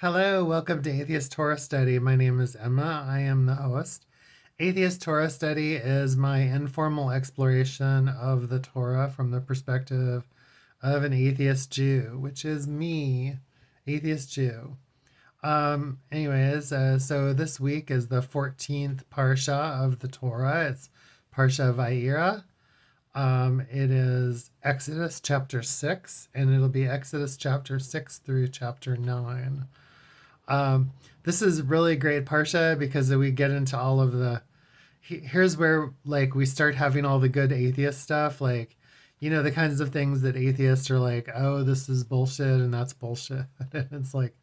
Hello, welcome to Atheist Torah Study. My name is Emma. I am the host. Atheist Torah Study is my informal exploration of the Torah from the perspective of an atheist Jew, which is me, atheist Jew. So this week is the 14th Parsha of the Torah. It's Parsha Va'eira. It is Exodus chapter 6, and it'll be Exodus chapter 6 through chapter 9. This is really great Parsha because we get into all of here's where like we start having all the good atheist stuff, like, the kinds of things that atheists are like, oh, this is bullshit and that's bullshit. And it's like,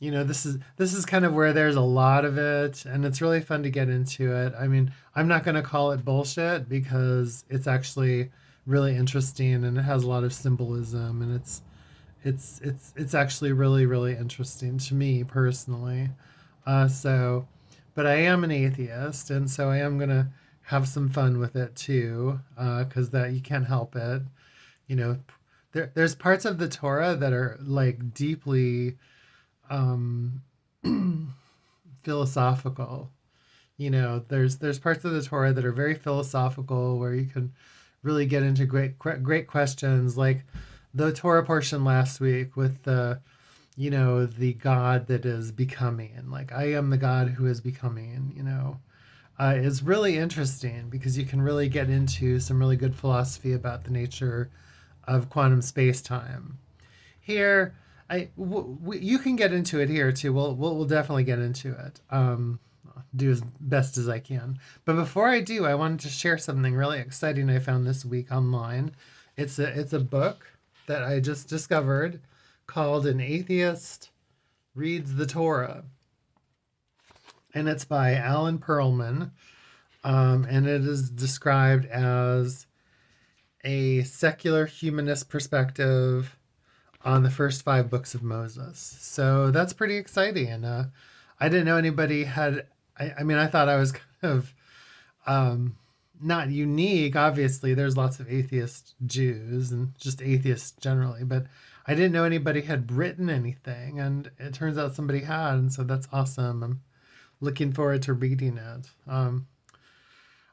this is kind of where there's a lot of it, and it's really fun to get into it. I mean, I'm not going to call it bullshit because it's actually really interesting and it has a lot of symbolism, and it's actually really really interesting to me personally. But I am an atheist, and so I am gonna have some fun with it too, because that you can't help it. You know, there's parts of the Torah that are like deeply um, philosophical. There's parts of the Torah that are very philosophical where you can really get into great questions, like the Torah portion last week with the God that is becoming, like I am the God who is becoming, is really interesting because you can really get into some really good philosophy about the nature of quantum space time. Here, you can get into it here too. We'll definitely get into it. Do as best as I can. But before I do, I wanted to share something really exciting I found this week online. It's a book that I just discovered called An Atheist Reads the Torah. And it's by Alan Perlman. And it is described as a secular humanist perspective on the first 5 books of Moses. So that's pretty exciting. And I didn't know anybody had. I thought I was kind of not unique. Obviously, there's lots of atheist Jews and just atheists generally, but I didn't know anybody had written anything, and it turns out somebody had, and so that's awesome. I'm looking forward to reading it. I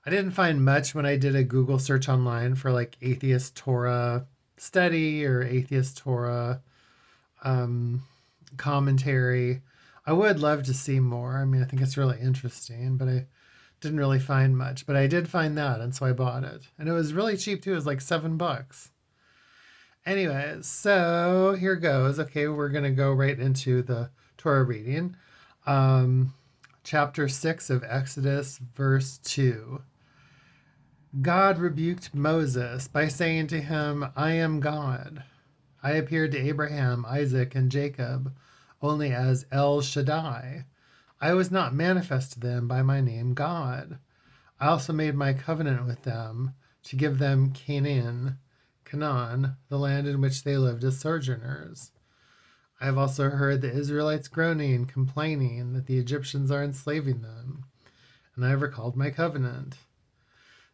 didn't find much when I did a Google search online for like atheist Torah study or atheist Torah commentary. I would love to see more. I mean, I think it's really interesting, but I didn't really find much. But I did find that, and so I bought it. And it was really cheap too. It was like $7. Anyways, so here goes. Okay, we're going to go right into the Torah reading. Chapter 6 of Exodus, verse 2. God rebuked Moses by saying to him, I am God. I appeared to Abraham, Isaac, and Jacob only as El Shaddai. I was not manifest to them by my name God. I also made my covenant with them to give them Canaan, the land in which they lived as sojourners. I have also heard the Israelites groaning and complaining that the Egyptians are enslaving them, and I have recalled my covenant.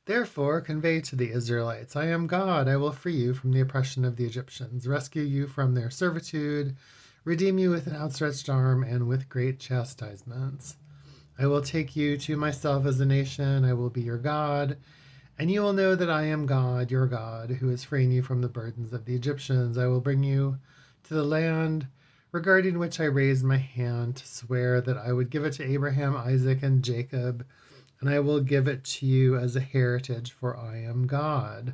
Therefore, convey to the Israelites, I am God. I will free you from the oppression of the Egyptians, rescue you from their servitude, redeem you with an outstretched arm and with great chastisements. I will take you to myself as a nation. I will be your God, and you will know that I am God, your God, who is freeing you from the burdens of the Egyptians. I will bring you to the land regarding which I raised my hand to swear that I would give it to Abraham, Isaac, and Jacob, and I will give it to you as a heritage, for I am God.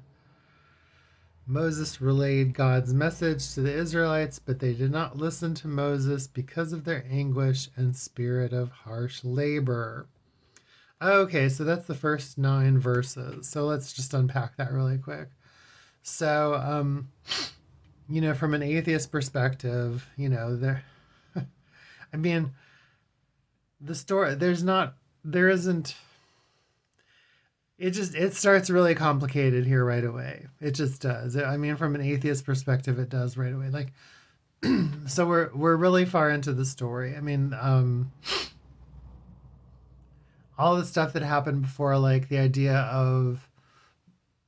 Moses relayed God's message to the Israelites, but they did not listen to Moses because of their anguish and spirit of harsh labor. Okay, so that's the first 9 verses. So let's just unpack that really quick. So, from an atheist perspective, I mean, the story, there isn't, it starts really complicated here right away. It just does. I mean, from an atheist perspective, it does right away. Like, so we're really far into the story. I mean, all the stuff that happened before, like the idea of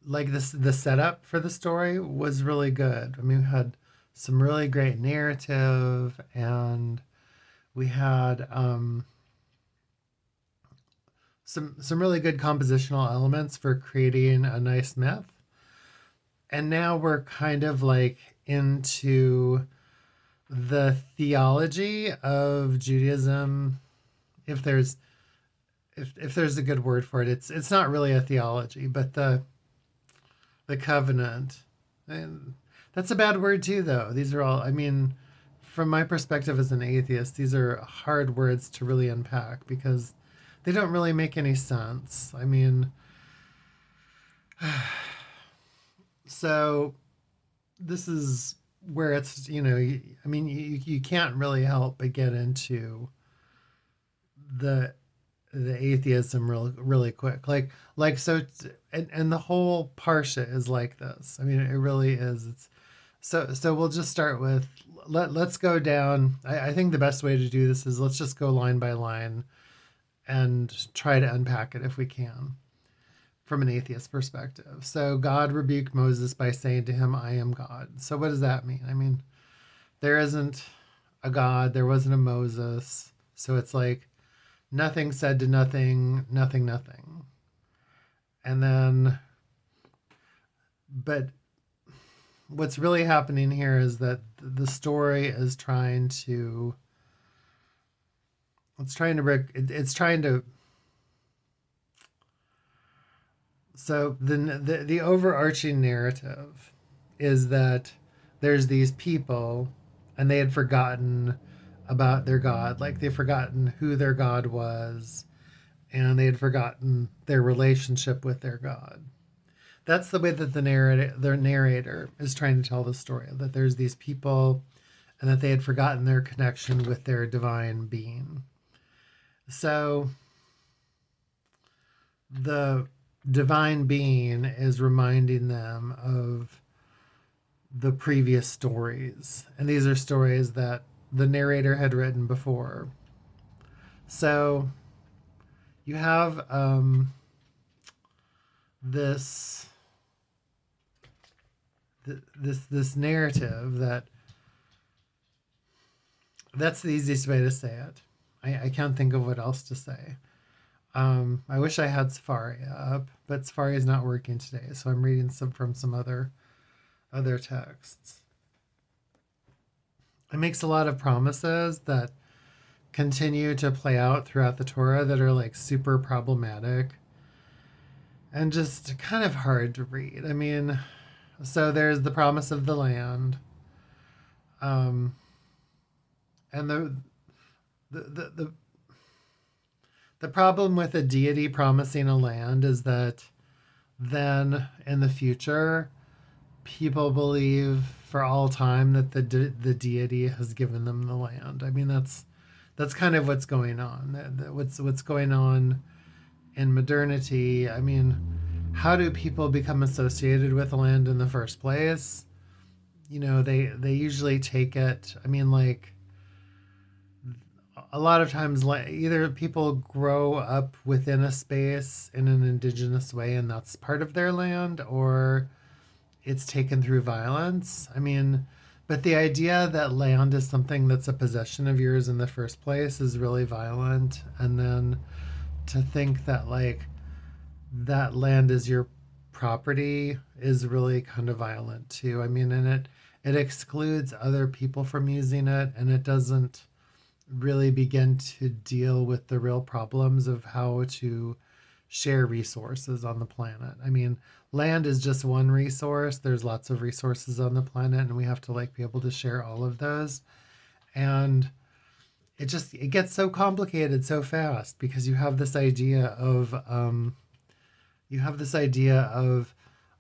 like the setup for the story was really good. I mean, we had some really great narrative and We had some really good compositional elements for creating a nice myth. And now we're kind of like into the theology of Judaism, if there's if there's a good word for it. It's not really a theology, but the covenant. And that's a bad word too, though. These are all, I mean, from my perspective as an atheist, these are hard words to really unpack because they don't really make any sense. I mean, so this is where it's, I mean, you can't really help but get into the atheism really quick, so and the whole parsha is like this. I mean, it really is. It's so we'll just start with let's go down. I think the best way to do this is let's just go line by line and try to unpack it if we can from an atheist perspective. So God rebuked Moses by saying to him, I am God. So what does that mean? I mean, there isn't a God, there wasn't a Moses, so it's like nothing said to nothing, nothing, nothing. And then, but what's really happening here is that the story is trying to, so the overarching narrative is that there's these people and they had forgotten about their God. Like they've forgotten who their God was and they had forgotten their relationship with their God. That's the way that the narrator is trying to tell the story, that there's these people and that they had forgotten their connection with their divine being. So the divine being is reminding them of the previous stories. And these are stories that the narrator had written before. So you have this narrative that's the easiest way to say it. I can't think of what else to say. I wish I had Safari up, but Safari is not working today, so I'm reading from some other texts. It makes a lot of promises that continue to play out throughout the Torah that are like super problematic and just kind of hard to read. I mean, so there's the promise of the land, and the problem with a deity promising a land is that then in the future, people believe for all time that the deity has given them the land. I mean, that's kind of what's going on. What's going on in modernity. I mean, how do people become associated with the land in the first place? They usually take it. I mean, like a lot of times, either people grow up within a space in an indigenous way and that's part of their land, or it's taken through violence. I mean, but the idea that land is something that's a possession of yours in the first place is really violent. And then to think that like that land is your property is really kind of violent too. I mean, and it excludes other people from using it, and it doesn't really begin to deal with the real problems of how to share resources on the planet. I mean, land is just one resource. There's lots of resources on the planet, and we have to like be able to share all of those. And it gets so complicated so fast because you have this idea of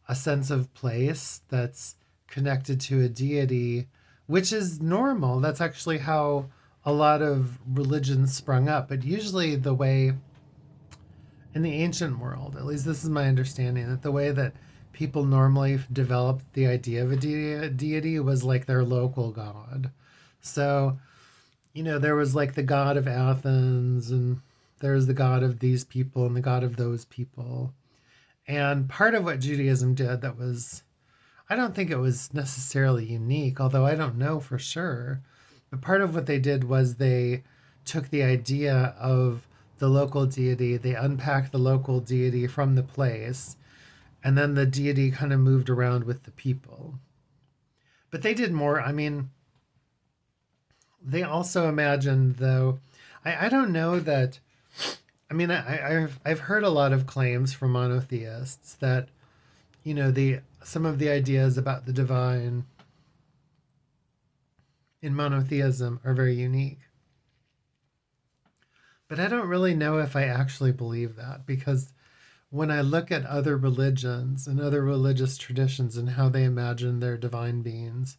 a sense of place that's connected to a deity, which is normal. That's actually how a lot of religions sprung up. But usually the way in the ancient world, at least this is my understanding, that the way that people normally developed the idea of a deity was like their local god. So, there was like the god of Athens, and there's the god of these people and the god of those people. And part of what Judaism did that was, I don't think it was necessarily unique, although I don't know for sure, but part of what they did was they took the idea of the local deity, they unpacked the local deity from the place, and then the deity kind of moved around with the people. But they did more. I mean, they also imagined, though, I don't know that. I mean, I've heard a lot of claims from monotheists that, the some of the ideas about the divine in monotheism are very unique. But I don't really know if I actually believe that, because when I look at other religions and other religious traditions and how they imagine their divine beings,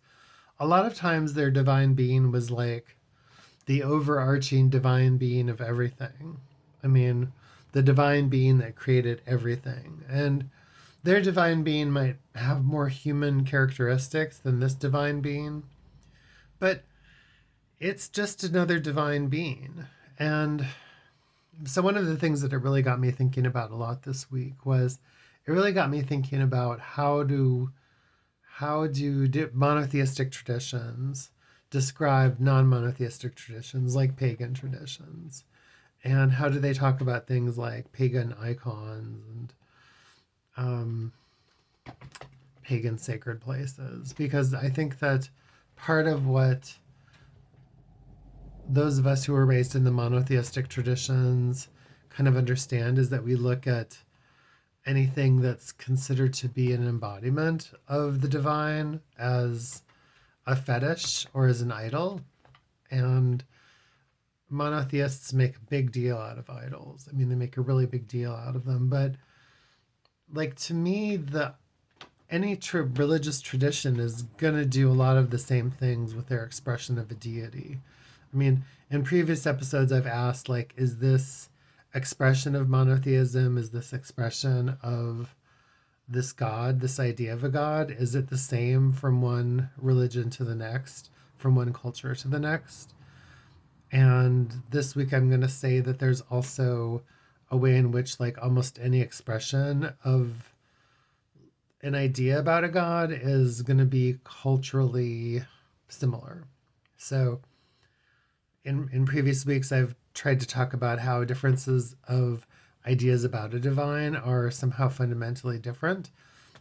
a lot of times their divine being was like the overarching divine being of everything. I mean, the divine being that created everything. And their divine being might have more human characteristics than this divine being, but it's just another divine being. And so one of the things that it really got me thinking about a lot this week was it really got me thinking about how do monotheistic traditions describe non-monotheistic traditions like pagan traditions, and how do they talk about things like pagan icons and pagan sacred places? Because I think that part of what those of us who were raised in the monotheistic traditions kind of understand is that we look at anything that's considered to be an embodiment of the divine as a fetish or as an idol. And monotheists make a big deal out of idols. I mean, they make a really big deal out of them. But like, to me, any religious tradition is going to do a lot of the same things with their expression of a deity. I mean, in previous episodes, I've asked, like, is this expression of monotheism, is this expression of this God, this idea of a God, is it the same from one religion to the next, from one culture to the next? And this week, I'm going to say that there's also a way in which, like, almost any expression of an idea about a God is going to be culturally similar. So in previous weeks, I've tried to talk about how differences of ideas about a divine are somehow fundamentally different.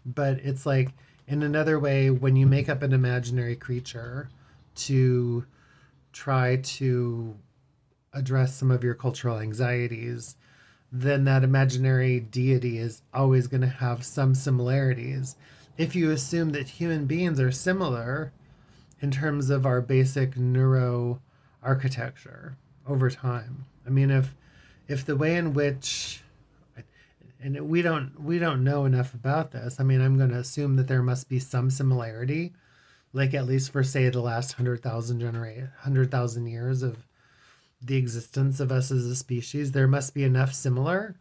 But it's like, in another way, when you make up an imaginary creature to try to address some of your cultural anxieties, then that imaginary deity is always going to have some similarities. If you assume that human beings are similar in terms of our basic neuro architecture over time. I mean, if the way in which, and we don't know enough about this. I mean, I'm going to assume that there must be some similarity, like at least for, say, the last 100,000 years of the existence of us as a species. There must be enough similar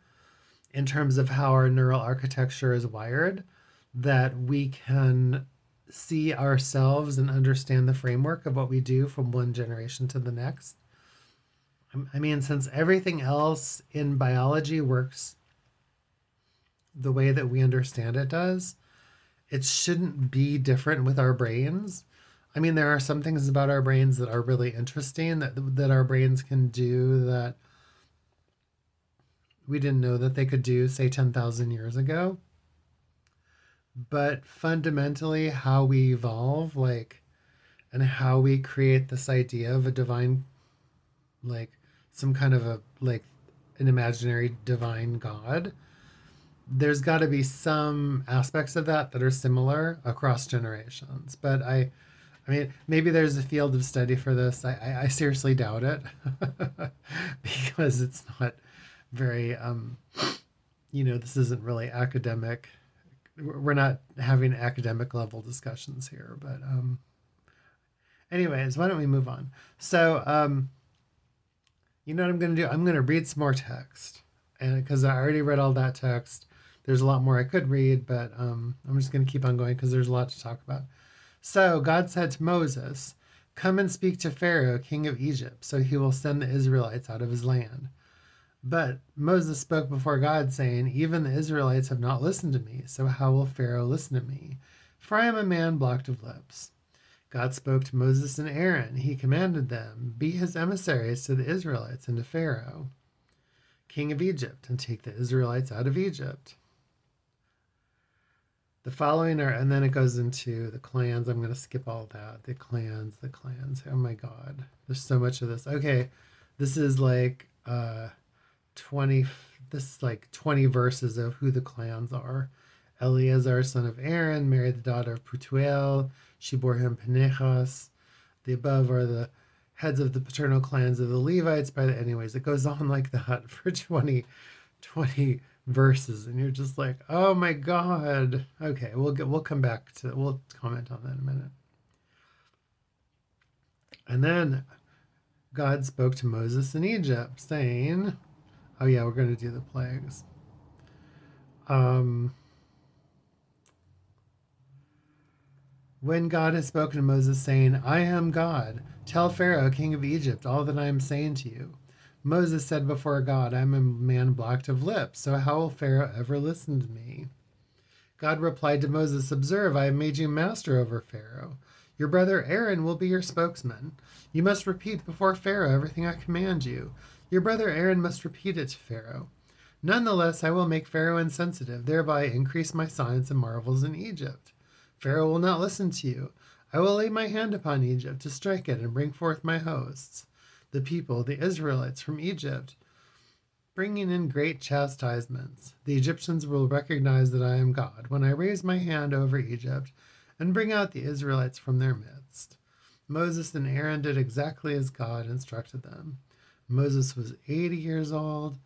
in terms of how our neural architecture is wired that we can see ourselves and understand the framework of what we do from one generation to the next. I mean, since everything else in biology works the way that we understand it does, it shouldn't be different with our brains. I mean, there are some things about our brains that are really interesting that our brains can do that we didn't know that they could do, say, 10,000 years ago. But fundamentally, how we evolve, like, and how we create this idea of a divine, like, some kind of an imaginary divine God, there's got to be some aspects of that are similar across generations. But I mean, maybe there's a field of study for this. I seriously doubt it because it's not very, this isn't really academic. We're not having academic level discussions here. But anyways, why don't we move on? So, you know what I'm going to do? I'm going to read some more text. And because I already read all that text, there's a lot more I could read, but I'm just going to keep on going because there's a lot to talk about. So God said to Moses, "Come and speak to Pharaoh, king of Egypt, so he will send the Israelites out of his land." But Moses spoke before God, saying, "Even the Israelites have not listened to me, so how will Pharaoh listen to me? For I am a man blocked of lips." God spoke to Moses and Aaron. He commanded them, be his emissaries to the Israelites and to Pharaoh, king of Egypt, and take the Israelites out of Egypt. The following are, and then it goes into the clans. I'm going to skip all that. The clans. Oh my God. There's so much of this. Okay. This is like 20, this is like 20 verses of who the clans are. Eleazar, son of Aaron, married the daughter of Putuel. She bore him Pinechas. The above are the heads of the paternal clans of the Levites. Anyways, it goes on like that for 20 verses, and you're just like, oh my God. Okay, we'll come back to, we'll comment on that in a minute. And then God spoke to Moses in Egypt, saying, oh yeah, we're going to do the plagues. When God had spoken to Moses, saying, I am God, tell Pharaoh, king of Egypt, all that I am saying to you. Moses said before God, I am a man blocked of lips, so how will Pharaoh ever listen to me? God replied to Moses, observe, I have made you master over Pharaoh. Your brother Aaron will be your spokesman. You must repeat before Pharaoh everything I command you. Your brother Aaron must repeat it to Pharaoh. Nonetheless, I will make Pharaoh insensitive, thereby increase my signs and marvels in Egypt. Pharaoh will not listen to you. I will lay my hand upon Egypt to strike it and bring forth my hosts, the people, the Israelites from Egypt, bringing in great chastisements. The Egyptians will recognize that I am God when I raise my hand over Egypt and bring out the Israelites from their midst. Moses and Aaron did exactly as God instructed them. Moses was 80 years old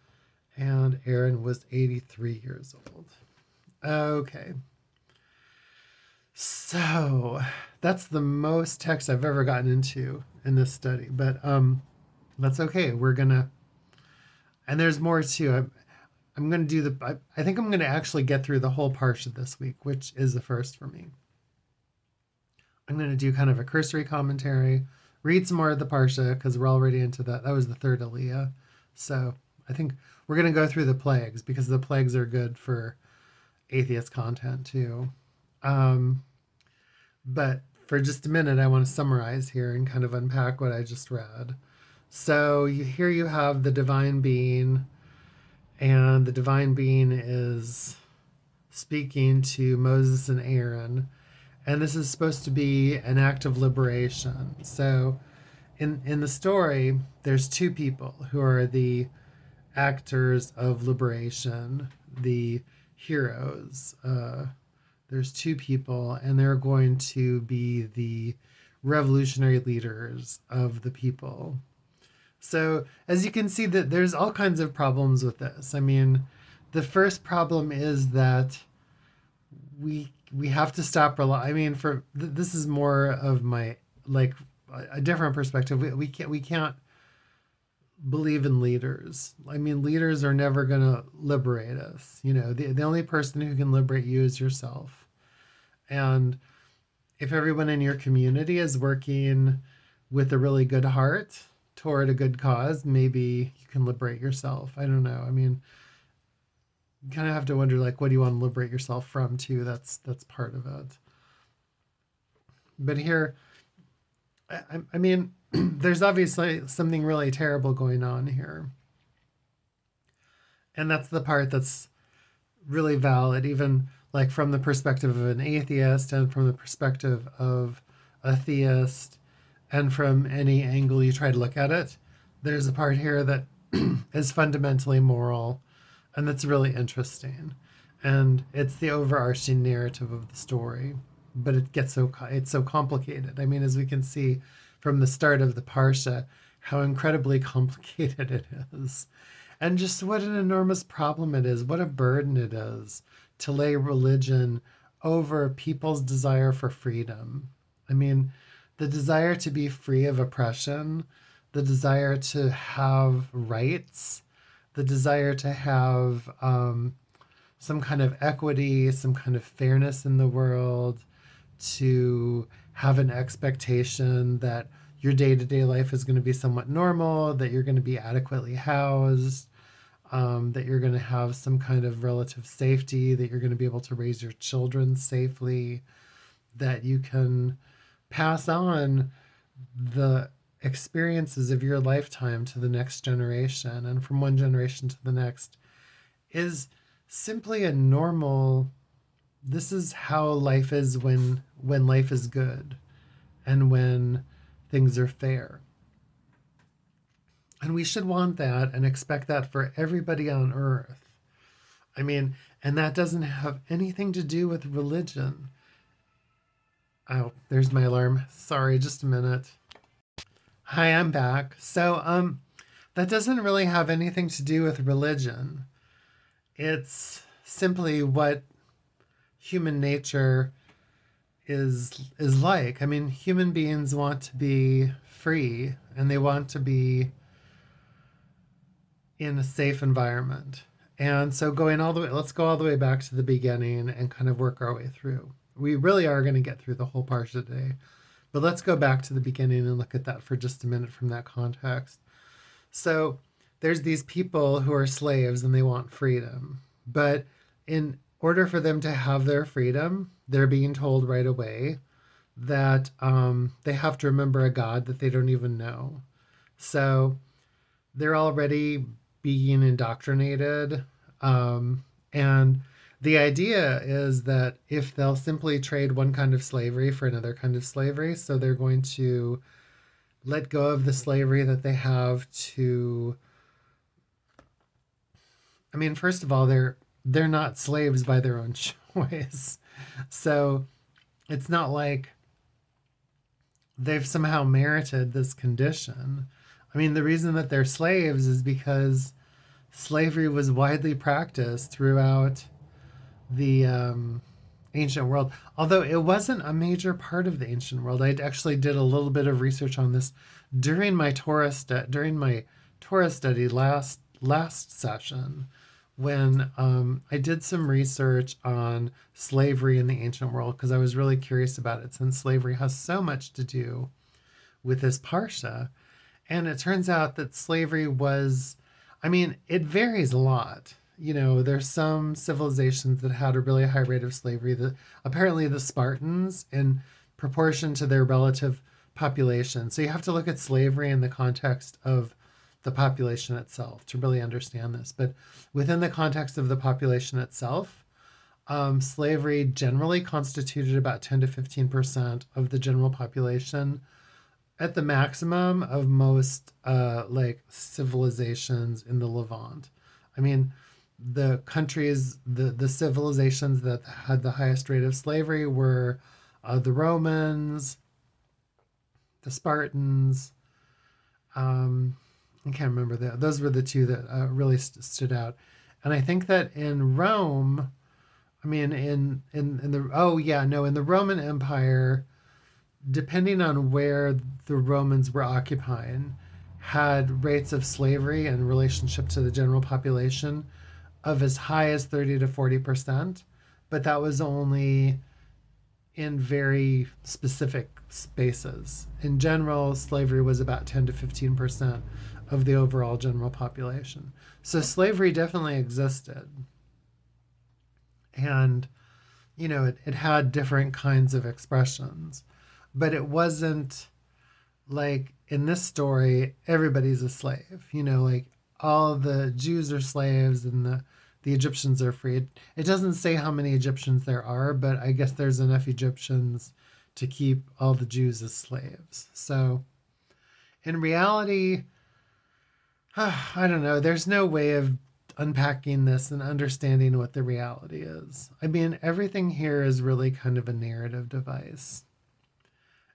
and Aaron was 83 years old. Okay. So that's the most text I've ever gotten into in this study, but that's okay. We're gonna, and there's more too. I'm gonna do I think I'm gonna actually get through the whole parsha this week, which is the first for me. I'm gonna do kind of a cursory commentary, read some more of the parsha because we're already into that. That was the third Aliyah, so I think we're gonna go through the plagues because the plagues are good for atheist content too. But for just a minute, I want to summarize here and kind of unpack what I just read. So here you have the divine being, and the divine being is speaking to Moses and Aaron, and this is supposed to be an act of liberation. So in the story, there's two people who are the actors of liberation, the heroes. There's two people, and they're going to be the revolutionary leaders of the people. So as you can see, that there's all kinds of problems with this. I mean, the first problem is that we have to stop relying. I mean, this is more of my like a different perspective. We can't believe in leaders. I mean, leaders are never going to liberate us. You know, the only person who can liberate you is yourself. And if everyone in your community is working with a really good heart toward a good cause, maybe you can liberate yourself. I don't know. I mean, you kind of have to wonder, like, what do you want to liberate yourself from too? That's part of it. But here, I mean, there's obviously something really terrible going on here. And that's the part that's really valid, even like from the perspective of an atheist and from the perspective of a theist and from any angle you try to look at it. There's a part here that is fundamentally moral and that's really interesting. And it's the overarching narrative of the story, but it's so complicated. I mean, as we can see from the start of the Parsha, how incredibly complicated it is. And just what an enormous problem it is, what a burden it is to lay religion over people's desire for freedom. I mean, the desire to be free of oppression, the desire to have rights, the desire to have some kind of equity, some kind of fairness in the world, to have an expectation that your day-to-day life is going to be somewhat normal, that you're going to be adequately housed, that you're going to have some kind of relative safety, that you're going to be able to raise your children safely, that you can pass on the experiences of your lifetime to the next generation and from one generation to the next is simply a normal, this is how life is when life is good and when things are fair. And we should want that and expect that for everybody on earth. I mean, and that doesn't have anything to do with religion. Oh, there's my alarm. Sorry, just a minute. Hi, I'm back. So, that doesn't really have anything to do with religion. It's simply what human nature is like. I mean, human beings want to be free and they want to be in a safe environment. And so going all the way, let's go all the way back to the beginning and kind of work our way through. We really are going to get through the whole Parsha today, but let's go back to the beginning and look at that for just a minute from that context. So there's these people who are slaves and they want freedom. But in order for them to have their freedom, they're being told right away that they have to remember a God that they don't even know. So they're already being indoctrinated. And the idea is that if they'll simply trade one kind of slavery for another kind of slavery, so they're going to let go of the slavery that they have to, I mean, first of all, they're not slaves by their own choice. So it's not like they've somehow merited this condition. I mean, the reason that they're slaves is because slavery was widely practiced throughout the ancient world, although it wasn't a major part of the ancient world. I actually did a little bit of research on this during my Torah study last session, when I did some research on slavery in the ancient world because I was really curious about it, since slavery has so much to do with this parsha. And it turns out that slavery was, I mean, it varies a lot. You know, there's some civilizations that had a really high rate of slavery. Apparently the Spartans, in proportion to their relative population. So you have to look at slavery in the context of the population itself to really understand this. But within the context of the population itself, slavery generally constituted about 10 to 15% of the general population, at the maximum of most like civilizations in the Levant. I mean, the countries, the civilizations that had the highest rate of slavery were the Romans, the Spartans. I can't remember that. Those were the two that really stood out. And I think that in Rome, I mean, in the, oh yeah, no, in the Roman Empire, depending on where the Romans were occupying, had rates of slavery in relationship to the general population of as high as 30 to 40%, but that was only in very specific spaces. In general, slavery was about 10 to 15% of the overall general population. So slavery definitely existed. And, you know, it had different kinds of expressions, but it wasn't like in this story, everybody's a slave. You know, like all the Jews are slaves and the Egyptians are free. It doesn't say how many Egyptians there are, but I guess there's enough Egyptians to keep all the Jews as slaves. So in reality, I don't know, there's no way of unpacking this and understanding what the reality is. I mean, everything here is really kind of a narrative device.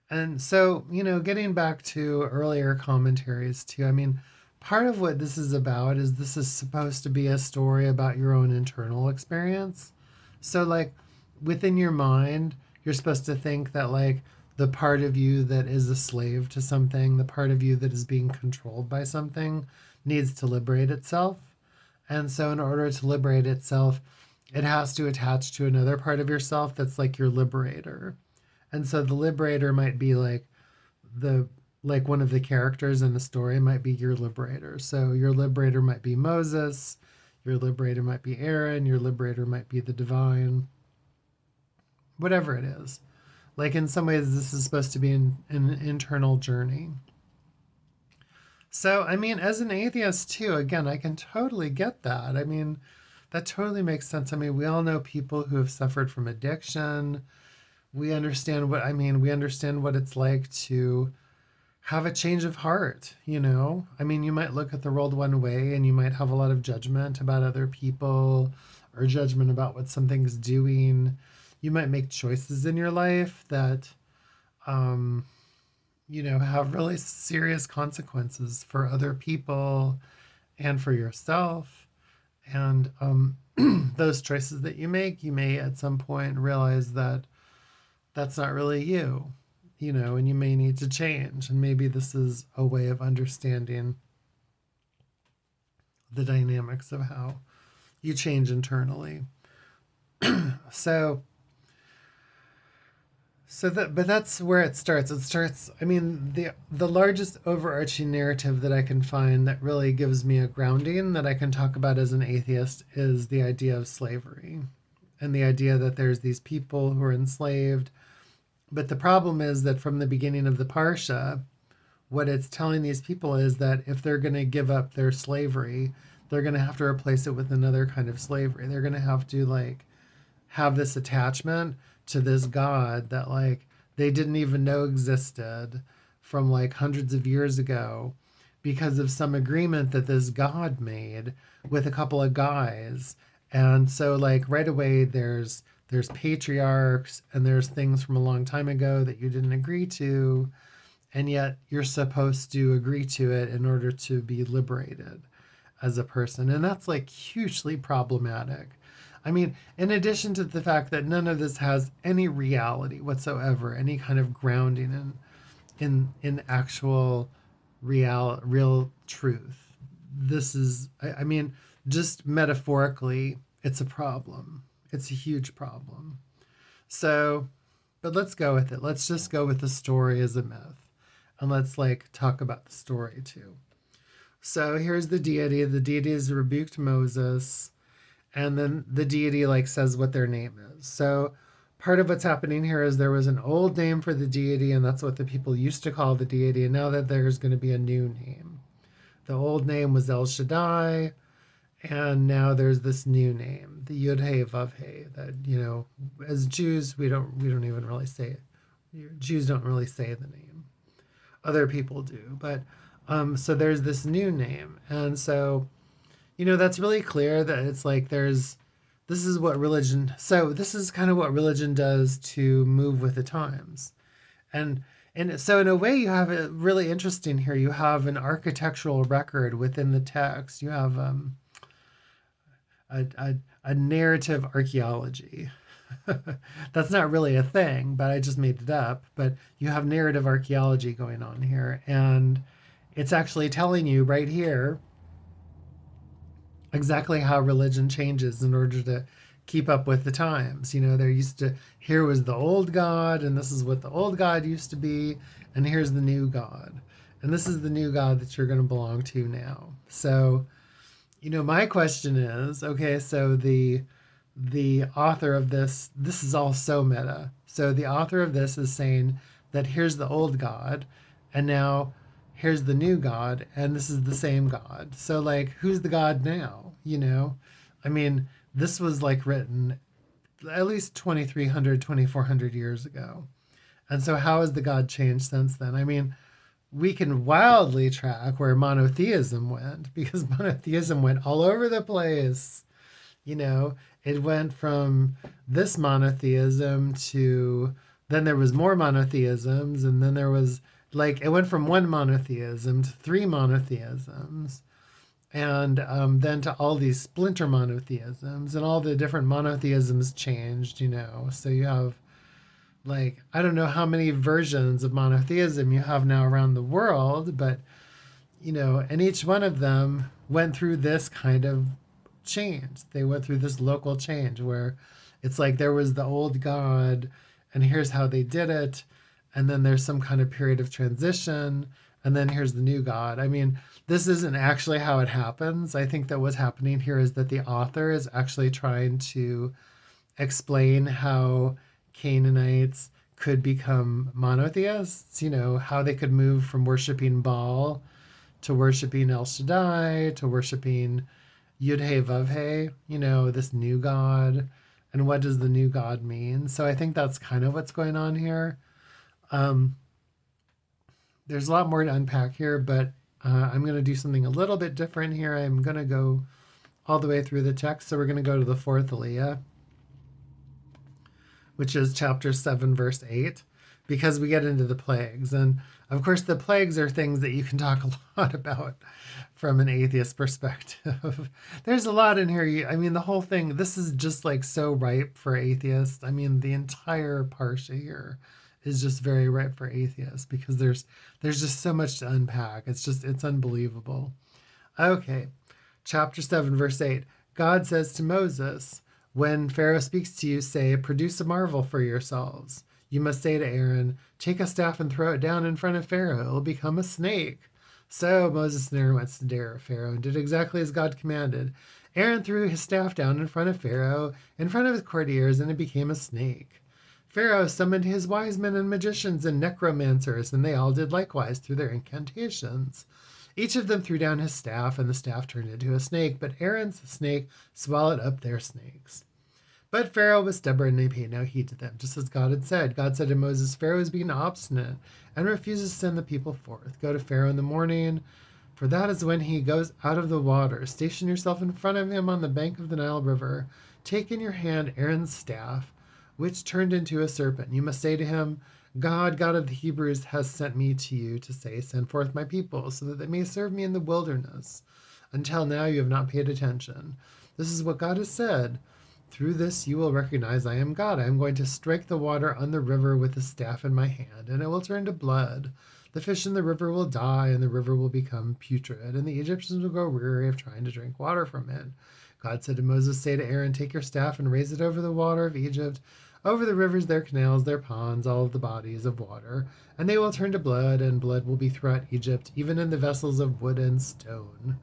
And so, you know, getting back to earlier commentaries too, I mean, part of what this is about is this is supposed to be a story about your own internal experience. So, like, within your mind, you're supposed to think that, like, the part of you that is a slave to something, the part of you that is being controlled by something, needs to liberate itself. And so, in order to liberate itself, it has to attach to another part of yourself that's like your liberator. And so the liberator might be like one of the characters in the story might be your liberator. So your liberator might be Moses, your liberator might be Aaron, your liberator might be the divine, whatever it is. Like in some ways, this is supposed to be an internal journey. So, I mean, as an atheist too, again, I can totally get that. I mean, that totally makes sense. I mean, we all know people who have suffered from addiction. We understand what it's like to have a change of heart, you know? I mean, you might look at the world one way and you might have a lot of judgment about other people or judgment about what something's doing. You might make choices in your life that, um, have really serious consequences for other people and for yourself. And those choices that you make, you may at some point realize that that's not really you, and you may need to change. And maybe this is a way of understanding the dynamics of how you change internally. So, but that's where it starts. It starts. I mean, the largest overarching narrative that I can find that really gives me a grounding that I can talk about as an atheist is the idea of slavery, and the idea that there's these people who are enslaved. But the problem is that from the beginning of the Parsha, what it's telling these people is that if they're going to give up their slavery, they're going to have to replace it with another kind of slavery. They're going to have to have this attachment to this God that they didn't even know existed from hundreds of years ago because of some agreement that this God made with a couple of guys. And so right away there's patriarchs and there's things from a long time ago that you didn't agree to, and yet you're supposed to agree to it in order to be liberated as a person. And that's hugely problematic. I mean, in addition to the fact that none of this has any reality whatsoever, any kind of grounding in actual real truth. This is, I mean, just metaphorically, it's a problem. It's a huge problem. So, but let's go with it. Let's just go with the story as a myth. And let's talk about the story too. So here's the deity. The deity has rebuked Moses, and then the deity says what their name is. So part of what's happening here is there was an old name for the deity, and that's what the people used to call the deity, and now that there's going to be a new name. The old name was El Shaddai, and now there's this new name, the Yud Hey Vav Hey, that as Jews we don't even really say it. Jews don't really say the name. Other people do, but so there's this new name, and so that's really clear that it's this is what religion. So this is kind of what religion does to move with the times, and so in a way you have it really interesting here. You have an architectural record within the text. You have a narrative archaeology. That's not really a thing, but I just made it up. But you have narrative archaeology going on here, and it's actually telling you right here exactly how religion changes in order to keep up with the times. They're used to, here was the old God, and this is what the old God used to be, and here's the new God. And this is the new God that you're going to belong to now. So, my question is, okay, so the author of this is all so meta. So the author of this is saying that here's the old God, and now here's the new God, and this is the same God. So who's the God now? I mean, this was written at least 2,300, 2,400 years ago. And so how has the God changed since then? I mean, we can wildly track where monotheism went, because monotheism went all over the place. It went from this monotheism to, then there was more monotheisms, and then there was it went from one monotheism to three monotheisms, and then to all these splinter monotheisms, and all the different monotheisms changed. So you have I don't know how many versions of monotheism you have now around the world, but and each one of them went through this kind of change. They went through this local change where it's there was the old God, and here's how they did it, and then there's some kind of period of transition, and then here's the new God. I mean, this isn't actually how it happens. I think that what's happening here is that the author is actually trying to explain how Canaanites could become monotheists, how they could move from worshiping Baal to worshiping El Shaddai to worshiping Yud-He Vav-He, this new God. And what does the new God mean? So I think that's kind of what's going on here. Um, there's a lot more to unpack here, but I'm going to do something a little bit different here. I'm going to go all the way through the text. So we're going to go to the fourth Aliyah, which is chapter 7, verse 8, because we get into the plagues. And of course, the plagues are things that you can talk a lot about from an atheist perspective. There's a lot in here. I mean, the whole thing, this is just like so ripe for atheists. I mean, the entire Parsha here is just very ripe for atheists because there's just so much to unpack. It's unbelievable. Okay, chapter 7, verse 8. God says to Moses, when Pharaoh speaks to you, say, produce a marvel for yourselves. You must say to Aaron, take a staff and throw it down in front of Pharaoh. It will become a snake. So Moses and Aaron went to dare Pharaoh and did exactly as God commanded. Aaron threw his staff down in front of Pharaoh, in front of his courtiers, and it became a snake. Pharaoh summoned his wise men and magicians and necromancers, and they all did likewise through their incantations. Each of them threw down his staff, and the staff turned into a snake, but Aaron's snake swallowed up their snakes. But Pharaoh was stubborn, and he paid no heed to them, just as God had said. God said to Moses, Pharaoh is being obstinate and refuses to send the people forth. Go to Pharaoh in the morning, for that is when he goes out of the water. Station yourself in front of him on the bank of the Nile River. Take in your hand Aaron's staff, which turned into a serpent. You must say to him, God of the Hebrews, has sent me to you to say, send forth my people, so that they may serve me in the wilderness. Until now you have not paid attention. This is what God has said. Through this you will recognize I am God. I am going to strike the water on the river with the staff in my hand, and it will turn to blood. The fish in the river will die, and the river will become putrid, and the Egyptians will grow weary of trying to drink water from it. God said to Moses, say to Aaron, take your staff and raise it over the water of Egypt, over the rivers, their canals, their ponds, all of the bodies of water, and they will turn to blood, and blood will be throughout Egypt, even in the vessels of wood and stone.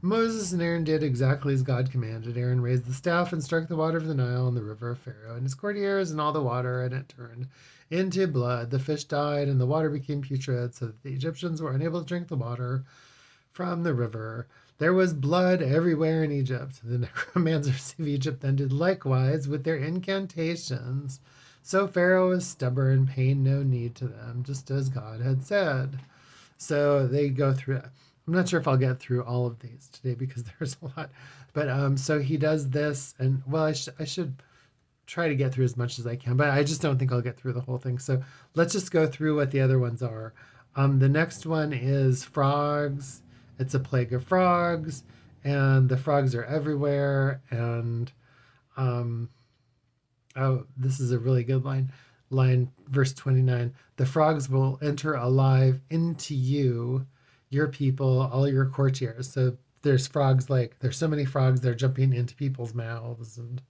Moses and Aaron did exactly as God commanded. Aaron raised the staff and struck the water of the Nile and the river of Pharaoh and his courtiers and all the water, and it turned into blood. The fish died, and the water became putrid, so that the Egyptians were unable to drink the water from the river. There was blood everywhere in Egypt. The necromancers of Egypt then did likewise with their incantations. So Pharaoh was stubborn, paying no heed to them, just as God had said. So they go through. I'm not sure if I'll get through all of these today because there's a lot. But so he does this, and well, I should try to get through as much as I can, but I just don't think I'll get through the whole thing. So let's just go through what the other ones are. The next one is frogs. It's a plague of frogs, and the frogs are everywhere. And this is a really good line. Verse 29. The frogs will enter alive into you, your people, all your courtiers. So there's frogs, there's so many frogs, they're jumping into people's mouths and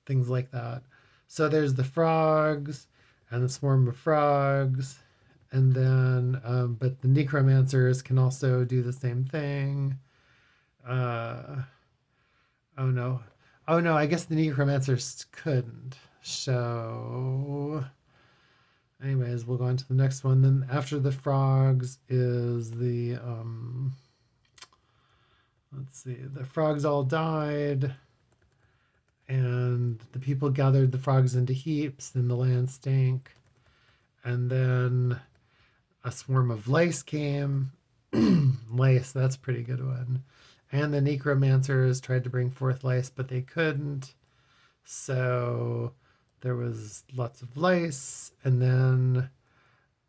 things like that. So there's the frogs and the swarm of frogs. And then, but the necromancers can also do the same thing. Oh no, I guess the necromancers couldn't. So anyways, we'll go on to the next one. Then after the frogs is the, let's see, the frogs all died, and the people gathered the frogs into heaps, and the land stank. And then a swarm of lice came. Lice, that's a pretty good one. And the necromancers tried to bring forth lice, but they couldn't. So there was lots of lice, and then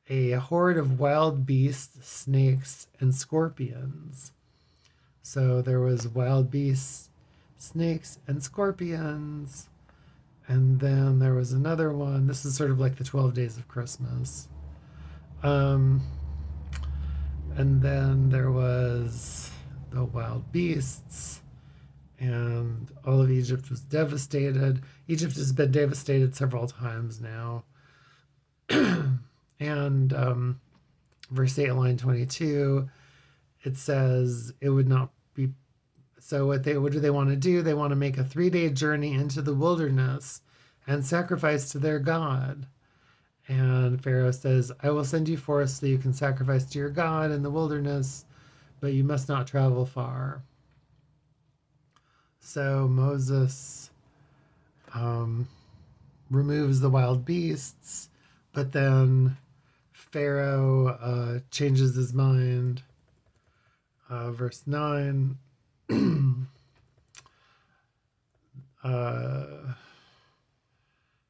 a horde of wild beasts, snakes, and scorpions. So there was wild beasts, snakes, and scorpions. And then there was another one. This is sort of like the 12 days of Christmas. And then there was the wild beasts, and all of Egypt was devastated. Egypt has been devastated several times now. And verse 8, line 22, it says it would not be. So what do they want to do? They want to make a 3-day journey into the wilderness and sacrifice to their God. And Pharaoh says, I will send you forth so you can sacrifice to your God in the wilderness, but you must not travel far. So Moses removes the wild beasts, but then Pharaoh changes his mind. Verse 9.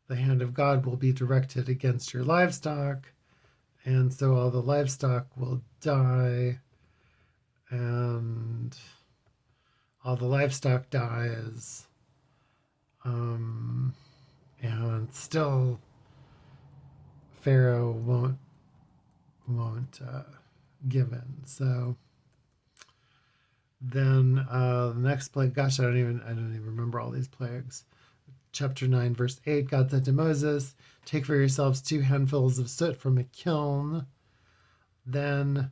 The hand of God will be directed against your livestock, and so all the livestock will die, and all the livestock dies, and still Pharaoh won't give in. So then the next plague, gosh, I don't even remember all these plagues. Chapter 9, verse 8, God said to Moses, take for yourselves 2 handfuls of soot from a kiln. Then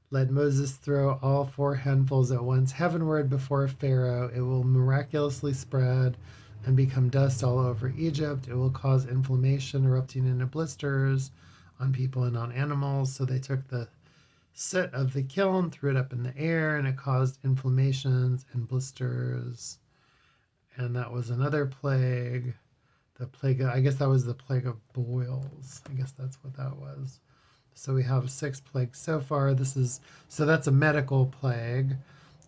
let Moses throw all 4 handfuls at once heavenward before Pharaoh. It will miraculously spread and become dust all over Egypt. It will cause inflammation, erupting into blisters on people and on animals. So they took the soot of the kiln, threw it up in the air, and it caused inflammations and blisters. And that was another plague. The plague, I guess that was the plague of boils. I guess that's what that was. So we have 6 plagues so far. So that's a medical plague.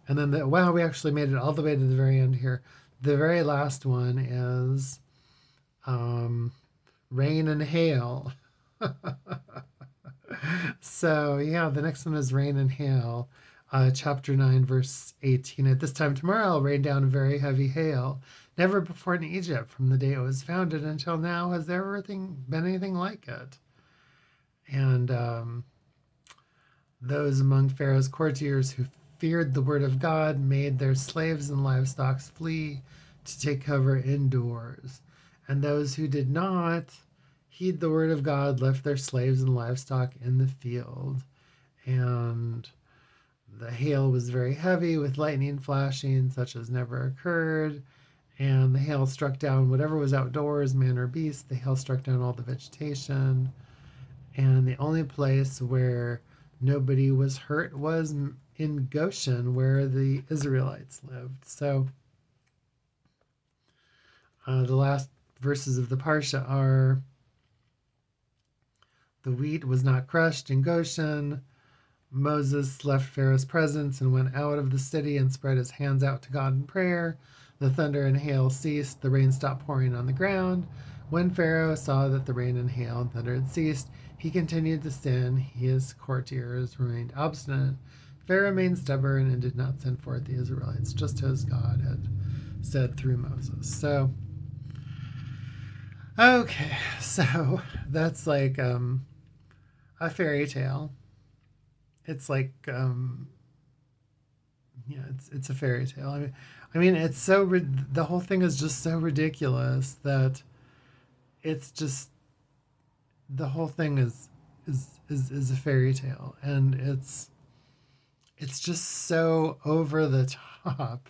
And then, we actually made it all the way to the very end here. The very last one is rain and hail. So, yeah, the next one is rain and hail. Chapter 9, verse 18. At this time tomorrow, I'll rain down a very heavy hail. Never before in Egypt, from the day it was founded until now, has there ever been anything like it. And those among Pharaoh's courtiers who feared the word of God made their slaves and livestock flee to take cover indoors. And those who did not heed the word of God left their slaves and livestock in the field. And the hail was very heavy, with lightning flashing such as never occurred. And the hail struck down whatever was outdoors, man or beast. The hail struck down all the vegetation. And the only place where nobody was hurt was in Goshen, where the Israelites lived. So the last verses of the Parsha are, the wheat was not crushed in Goshen. Moses left Pharaoh's presence and went out of the city and spread his hands out to God in prayer. The thunder and hail ceased. The rain stopped pouring on the ground. When Pharaoh saw that the rain and hail and thunder had ceased, he continued to sin. His courtiers remained obstinate. Pharaoh remained stubborn and did not send forth the Israelites, just as God had said through Moses. So, okay, so that's like a fairy tale. It's like it's a fairy tale. I mean, it's so the whole thing is just so ridiculous that it's just, the whole thing is a fairy tale, and it's just so over the top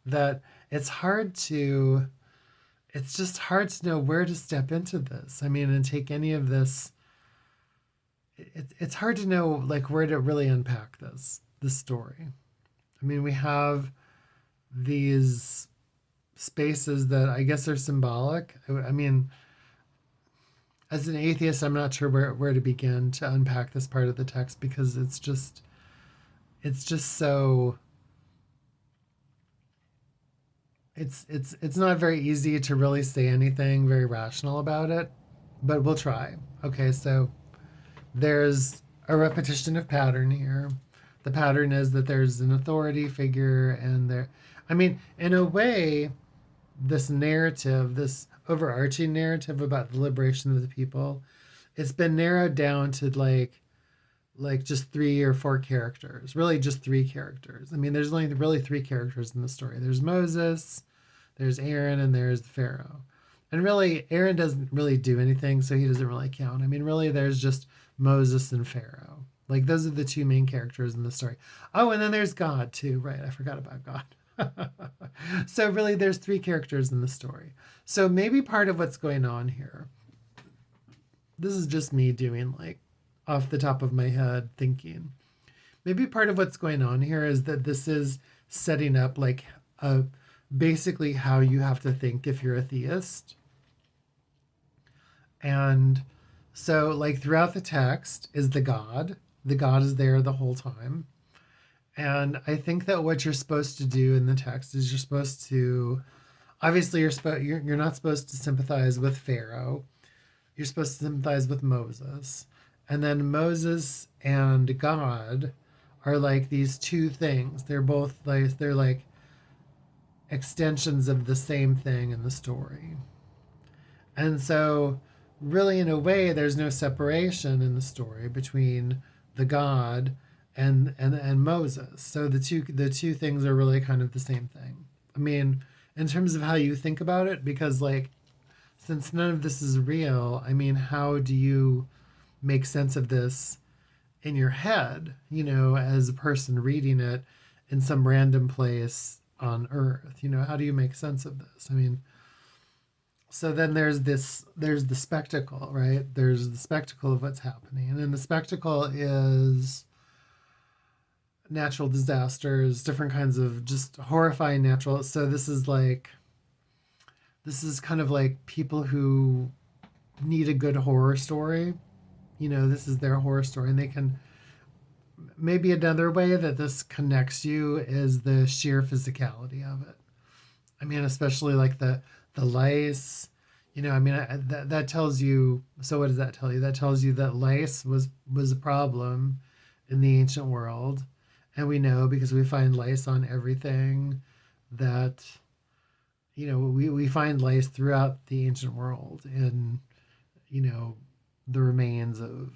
that it's just hard to know where to step into this. I mean, and take any of this. It's hard to know like where to really unpack this story. I mean, we have these spaces that I guess are symbolic. I mean, as an atheist, I'm not sure where to begin to unpack this part of the text, because it's just so, it's not very easy to really say anything very rational about it, but we'll try. Okay, so there's a repetition of pattern here. The pattern is that there's an authority figure, and I mean, in a way, this narrative, this overarching narrative about the liberation of the people, it's been narrowed down to like just 3 or 4 characters, really just 3 characters. I mean, there's only really 3 characters in the story. There's Moses, there's Aaron, and there's Pharaoh. And really, Aaron doesn't really do anything, so he doesn't really count. I mean, really, there's just Moses and Pharaoh. Like, those are the 2 main characters in the story. Oh, and then there's God, too. Right, I forgot about God. So really, there's 3 characters in the story. So maybe part of what's going on here, this is just me doing like off the top of my head thinking. Maybe part of what's going on here is that this is setting up like a basically how you have to think if you're a theist. And so like throughout the text is the God. The God is there the whole time. And I think that what you're supposed to do in the text is you're supposed to obviously you're not supposed to sympathize with Pharaoh. You're supposed to sympathize with Moses. And then Moses and God are like these two things. They're like extensions of the same thing in the story. And so really in a way there's no separation in the story between the God and Moses. So the two things are really kind of the same thing. I mean, in terms of how you think about it, because like since none of this is real, I mean, how do you make sense of this in your head, as a person reading it in some random place on earth? How do you make sense of this? I mean, so then there's the spectacle, right? There's the spectacle of what's happening. And the spectacle is natural disasters, different kinds of just horrifying natural. So this is kind of like people who need a good horror story. This is their horror story, and they can maybe another way that this connects you is the sheer physicality of it. I mean, especially like the lice. I mean, that tells you. So what does that tell you? That tells you that lice was a problem in the ancient world, and we know because we find lice on everything that we find lice throughout the ancient world in the remains of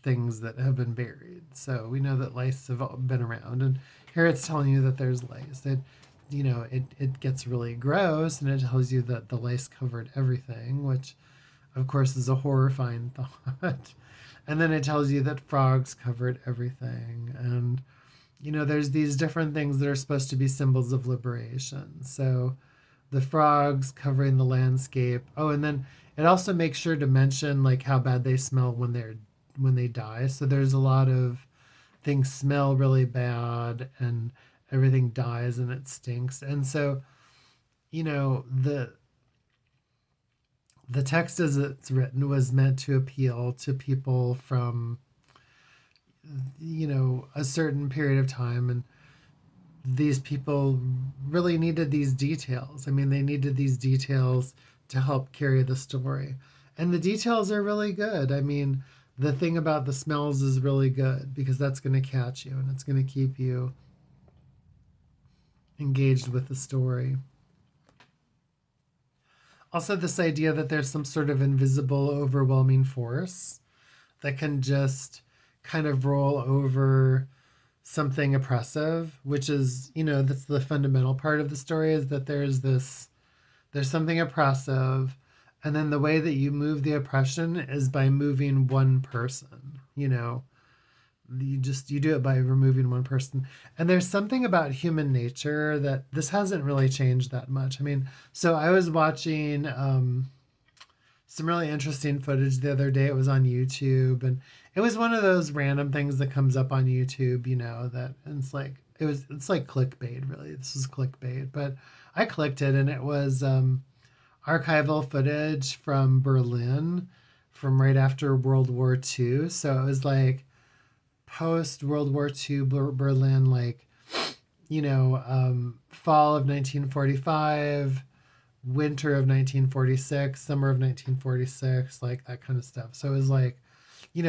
things that have been buried. So we know that lice have been around, and here it's telling you that there's lice. It gets really gross, and it tells you that the lice covered everything, which of course is a horrifying thought. And then it tells you that frogs covered everything, and there's these different things that are supposed to be symbols of liberation. So the frogs covering the landscape. Oh, and then it also makes sure to mention like how bad they smell when they die. So there's a lot of things smell really bad and everything dies and it stinks. And so, the text as it's written was meant to appeal to people from a certain period of time, and these people really needed these details. I mean, they needed these details to help carry the story. And the details are really good. I mean, the thing about the smells is really good because that's going to catch you and it's going to keep you engaged with the story. Also, this idea that there's some sort of invisible, overwhelming force that can just kind of roll over something oppressive, which is, that's the fundamental part of the story, is that there's something oppressive, and then the way that you move the oppression is by moving one person. You do it by removing one person. And there's something about human nature that this hasn't really changed that much. I mean, so I was watching some really interesting footage the other day. It was on YouTube, and it was one of those random things that comes up on YouTube, that it's like it's like clickbait, really. This is clickbait, but I clicked it, and it was archival footage from Berlin from right after World War II. So it was like post World War II Berlin, like fall of 1945, winter of 1946, summer of 1946, like that kind of stuff. So it was like,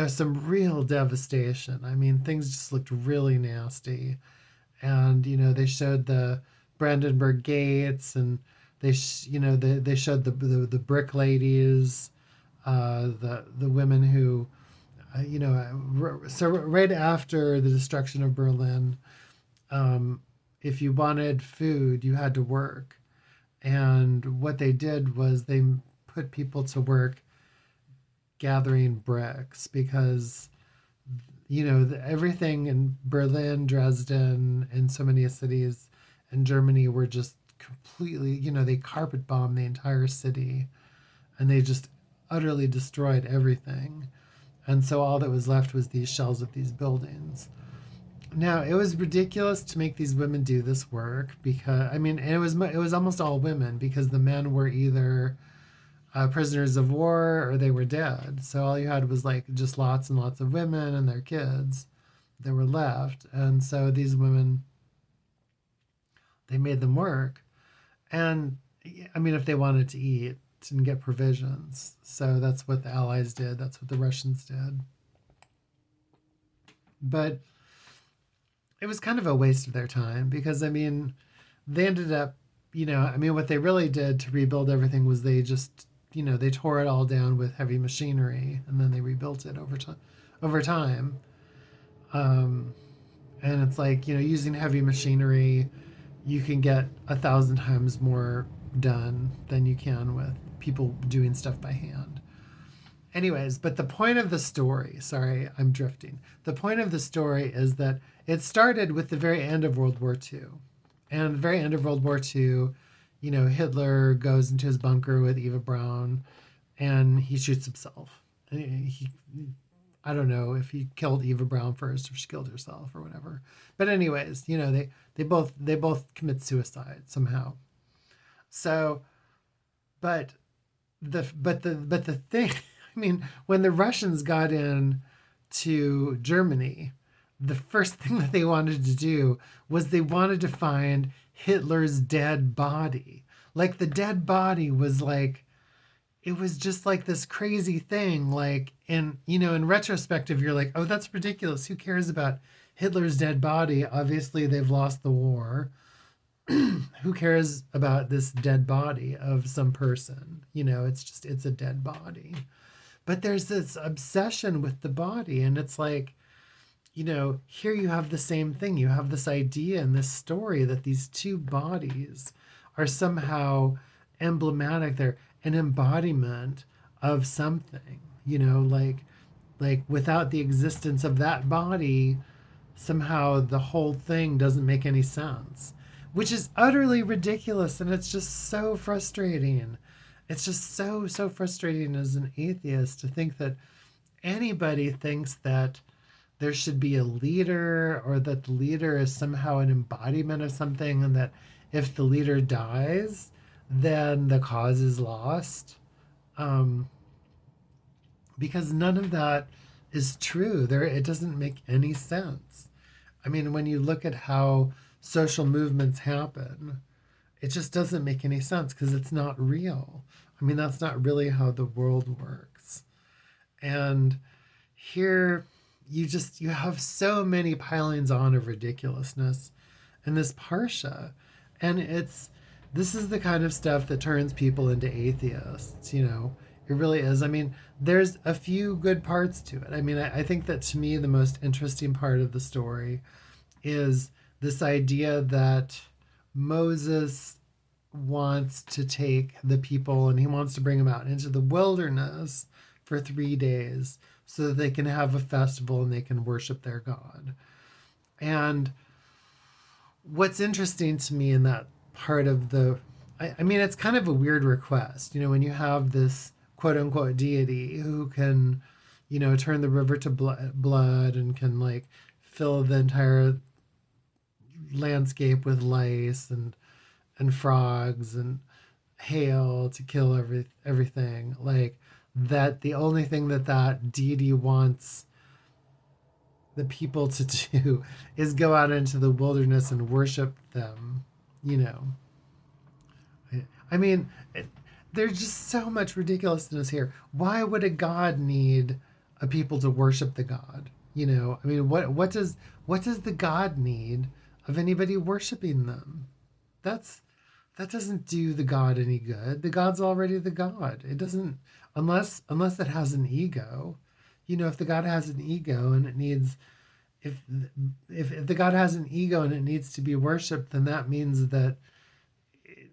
some real devastation. I mean, things just looked really nasty. And, they showed the Brandenburg Gates, and they showed the brick ladies, the women who, so right after the destruction of Berlin, if you wanted food, you had to work. And what they did was they put people to work gathering bricks because, everything in Berlin, Dresden, and so many cities in Germany were just completely, they carpet bombed the entire city, and they just utterly destroyed everything. And so all that was left was these shells of these buildings. Now, it was ridiculous to make these women do this work because, I mean, and it was almost all women because the men were either prisoners of war or they were dead. So all you had was like just lots and lots of women and their kids that were left. And so these women, they made them work. And I mean, if they wanted to eat and get provisions. So that's what the Allies did. That's what the Russians did. But it was kind of a waste of their time because, I mean, they ended up, I mean, what they really did to rebuild everything was they just, they tore it all down with heavy machinery and then they rebuilt it over time. And it's like, using heavy machinery, you can get 1,000 times more done than you can with people doing stuff by hand. Anyways, but the point of the story, sorry, I'm drifting. The point of the story is that it started with the very end of World War II. And at the very end of World War II, Hitler goes into his bunker with Eva Braun and he shoots himself. I don't know if he killed Eva Braun first or she killed herself or whatever. But anyways, they both commit suicide somehow. So, but the thing, I mean, when the Russians got in to Germany, the first thing that they wanted to do was they wanted to find Hitler's dead body. Like the dead body was like, it was just like this crazy thing. Like, in retrospective, you're like, oh, that's ridiculous. Who cares about Hitler's dead body? Obviously, they've lost the war. Who cares about this dead body of some person? It's a dead body. But there's this obsession with the body. And it's like, here you have the same thing. You have this idea in this story that these two bodies are somehow emblematic. They're an embodiment of something, like without the existence of that body, somehow the whole thing doesn't make any sense, which is utterly ridiculous. And it's just so frustrating. It's just so frustrating as an atheist to think that anybody thinks that there should be a leader or that the leader is somehow an embodiment of something and that if the leader dies, then the cause is lost. Because none of that is true. It doesn't make any sense. I mean, when you look at how social movements happen, it just doesn't make any sense because it's not real. I mean, that's not really how the world works. And here you have so many pilings on of ridiculousness in this Parsha. And this is the kind of stuff that turns people into atheists, It really is. I mean, there's a few good parts to it. I mean, I think that to me, the most interesting part of the story is this idea that Moses wants to take the people and he wants to bring them out into the wilderness for 3 days so that they can have a festival and they can worship their God. And what's interesting to me in that part of I mean, it's kind of a weird request, when you have this quote unquote deity who can, turn the river to blood and can like fill the entire landscape with lice and frogs and hail to kill everything. Like that, the only thing that deity wants the people to do is go out into the wilderness and worship them, I mean, there's just so much ridiculousness here. Why would a god need a people to worship the god? I mean, what does the god need of anybody worshiping them? That doesn't do the god any good. The god's already the god. It doesn't, unless it has an ego. If the god has an ego and it needs, if the god has an ego and it needs to be worshipped, then that means that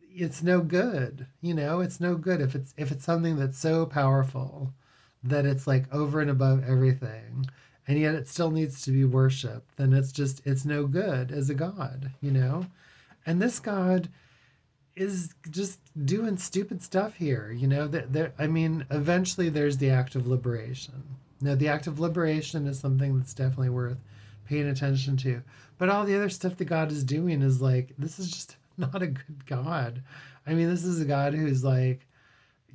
it's no good. It's no good if it's something that's so powerful that it's like over and above everything, and yet it still needs to be worshipped. Then it's no good as a god. And this god is just doing stupid stuff here. I mean, eventually there's the act of liberation. Now, the act of liberation is something that's definitely worth paying attention to. But all the other stuff that God is doing is like, this is just not a good God. I mean, this is a God who's like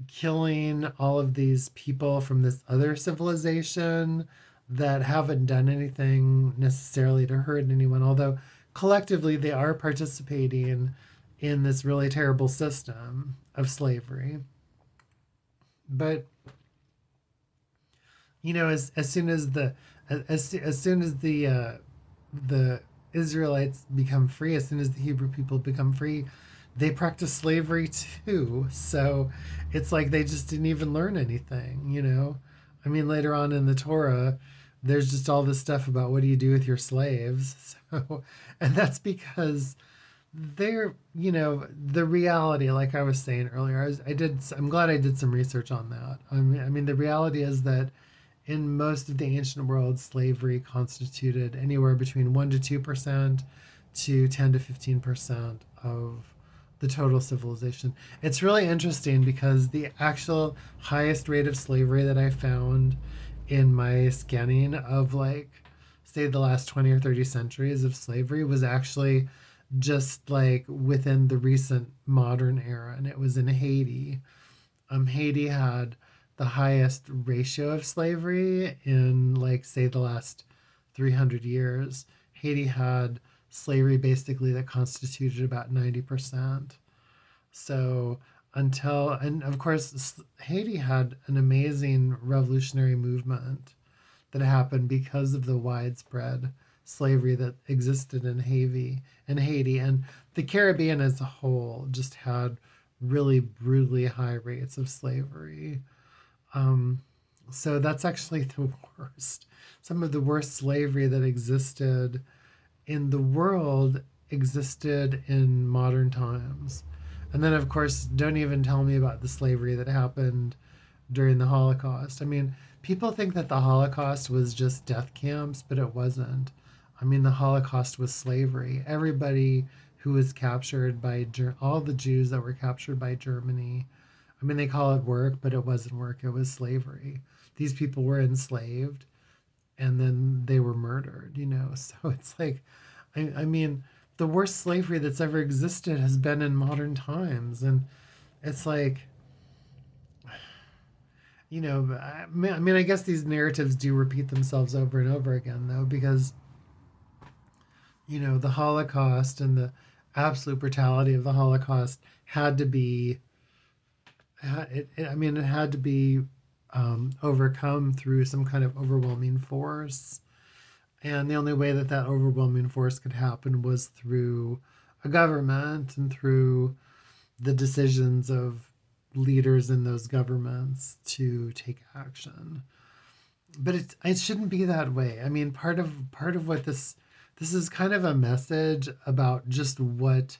killing all of these people from this other civilization that haven't done anything necessarily to hurt anyone, although collectively they are participating in this really terrible system of slavery. But as soon as as soon as the Israelites become free, as soon as the Hebrew people become free, they practice slavery too. So it's like they just didn't even learn anything. I mean, later on in the Torah, there's just all this stuff about what do you do with your slaves. So, and that's because they're, the reality, like I was saying earlier, I'm glad I did some research on that. I mean, the reality is that in most of the ancient world, slavery constituted anywhere between 1 to 2% to 10 to 15% of the total civilization. It's really interesting because the actual highest rate of slavery that I found in my scanning of, like, say the last 20 or 30 centuries of slavery was actually just like within the recent modern era, and it was in Haiti. Haiti had the highest ratio of slavery in, like, say the last 300 years. Haiti had slavery basically that constituted about 90%. So and of course, Haiti had an amazing revolutionary movement that happened because of the widespread slavery that existed in Haiti, and the Caribbean as a whole just had really brutally high rates of slavery. Um, so that's actually the worst. Some of the worst slavery that existed in the world existed in modern times. And then, of course, don't even tell me about the slavery that happened during the Holocaust. I mean, people think that the Holocaust was just death camps, but it wasn't. I mean, the Holocaust was slavery. Everybody who was captured by all the Jews that were captured by Germany. I mean, they call it work, but it wasn't work. It was slavery. These people were enslaved, and then they were murdered. So it's like, I mean, the worst slavery that's ever existed has been in modern times. And it's like, I mean, I guess these narratives do repeat themselves over and over again, though, because, the Holocaust and the absolute brutality of the Holocaust had to be, I mean, it had to be overcome through some kind of overwhelming force. And the only way that that overwhelming force could happen was through a government and through the decisions of leaders in those governments to take action. But it shouldn't be that way. I mean, part of what this is kind of a message about just what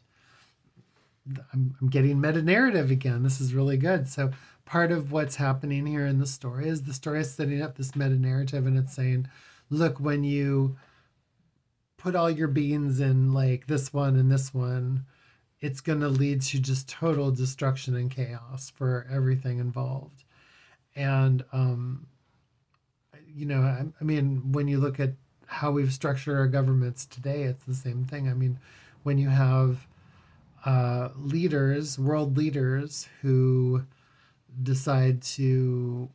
I'm getting meta narrative again. This is really good. So part of what's happening here in the story is setting up this meta narrative, and it's saying, look, when you put all your beans in, like, this one and this one, it's going to lead to just total destruction and chaos for everything involved. And I mean, when you look at how we've structured our governments today, it's the same thing. I mean, when you have world leaders who decide to,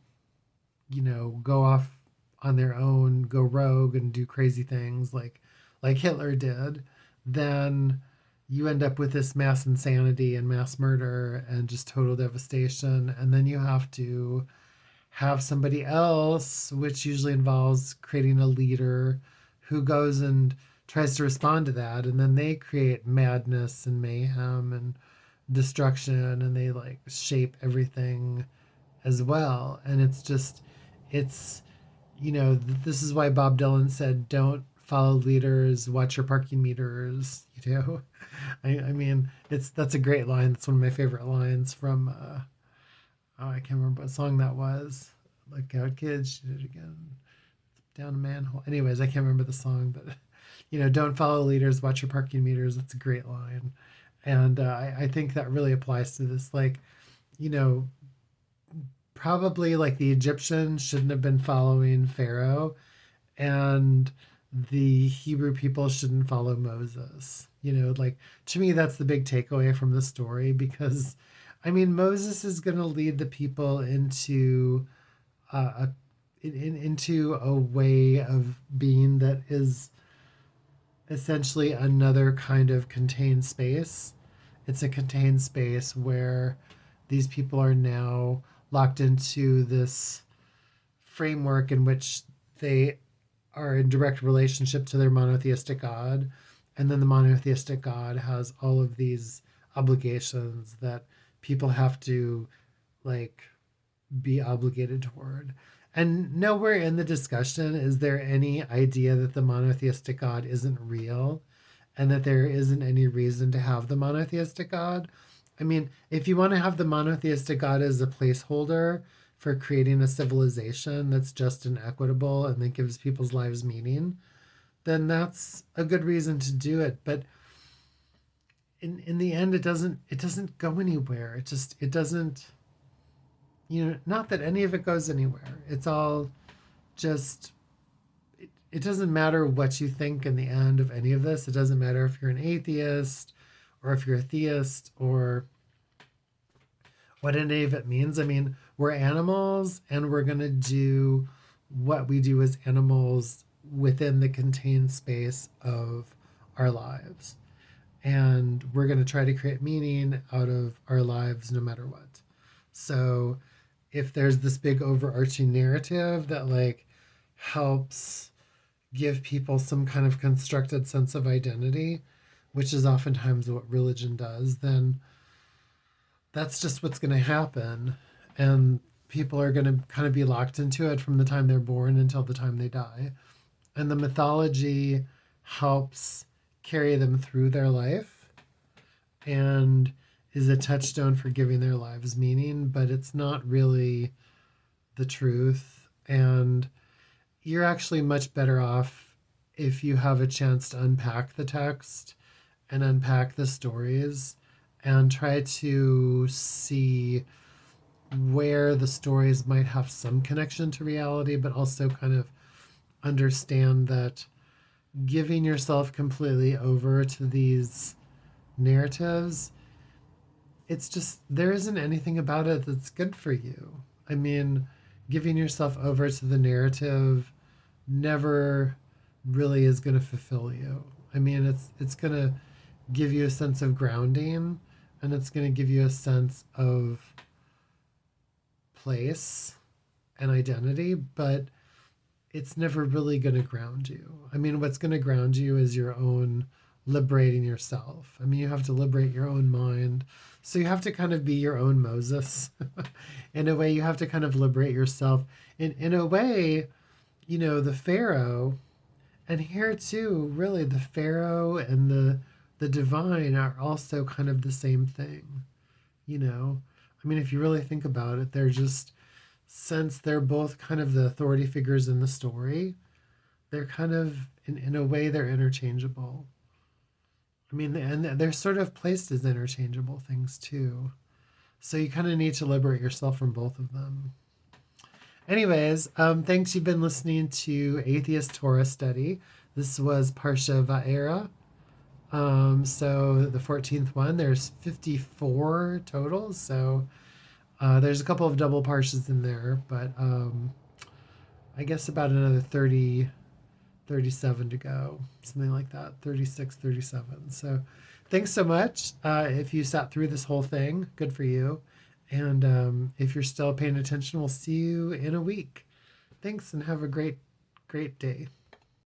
go off on their own, go rogue and do crazy things like Hitler did, then you end up with this mass insanity and mass murder and just total devastation. And then you have to have somebody else, which usually involves creating a leader who goes and tries to respond to that. And then they create madness and mayhem and destruction, and they, like, shape everything as well. And it's, this is why Bob Dylan said, don't follow leaders, watch your parking meters. I mean, that's a great line. That's one of my favorite lines from, I can't remember what song that was. Look out, kids, she did it again. Down a manhole. Anyways, I can't remember the song, but, don't follow leaders, watch your parking meters. That's a great line. And I think that really applies to this. Like, you know, probably like the Egyptians shouldn't have been following Pharaoh, and the Hebrew people shouldn't follow Moses. You know, like to me, that's the big takeaway from the story because, I mean, Moses is going to lead the people a into a way of being that is essentially another kind of contained space. It's a contained space where these people are now locked into this framework in which they are in direct relationship to their monotheistic God. And then the monotheistic God has all of these obligations that people have to like be obligated toward. And nowhere in the discussion is there any idea that the monotheistic God isn't real and that there isn't any reason to have the monotheistic God. I mean, if you want to have the monotheistic God as a placeholder for creating a civilization that's just and equitable and that gives people's lives meaning, then that's a good reason to do it. But in the end, it doesn't go anywhere. It doesn't, not that any of it goes anywhere. It's all just it doesn't matter what you think in the end of any of this. It doesn't matter if you're an atheist or if you're a theist or what any of it means. I mean, we're animals and we're going to do what we do as animals within the contained space of our lives. And we're going to try to create meaning out of our lives no matter what. So if there's this big overarching narrative that like helps give people some kind of constructed sense of identity, which is oftentimes what religion does, then that's just what's going to happen. And people are going to kind of be locked into it from the time they're born until the time they die. And the mythology helps carry them through their life and is a touchstone for giving their lives meaning, but it's not really the truth. And you're actually much better off if you have a chance to unpack the text and unpack the stories and try to see where the stories might have some connection to reality, but also kind of understand that giving yourself completely over to these narratives, it's just, there isn't anything about it that's good for you. I mean, giving yourself over to the narrative never really is going to fulfill you. I mean, it's going to give you a sense of grounding and it's going to give you a sense of place and identity, but it's never really going to ground you. I mean, what's going to ground you is your own liberating yourself. I mean, you have to liberate your own mind. So you have to kind of be your own Moses. In a way, you have to kind of liberate yourself. In a way, the Pharaoh, and here too, really the Pharaoh and the divine are also kind of the same thing. I mean, if you really think about it, they're just, since they're both kind of the authority figures in the story, they're kind of, in a way, they're interchangeable. I mean, and they're sort of placed as interchangeable things too. So you kind of need to liberate yourself from both of them. Anyways, thanks. You've been listening to Atheist Torah Study. This was Parsha Va'eira. So the 14th one, there's 54 total. So there's a couple of double parshas in there, but I guess about another 30, 37 to go, something like that, 36, 37. So thanks so much. If you sat through this whole thing, good for you. And if you're still paying attention, we'll see you in a week. Thanks and have a great, great day.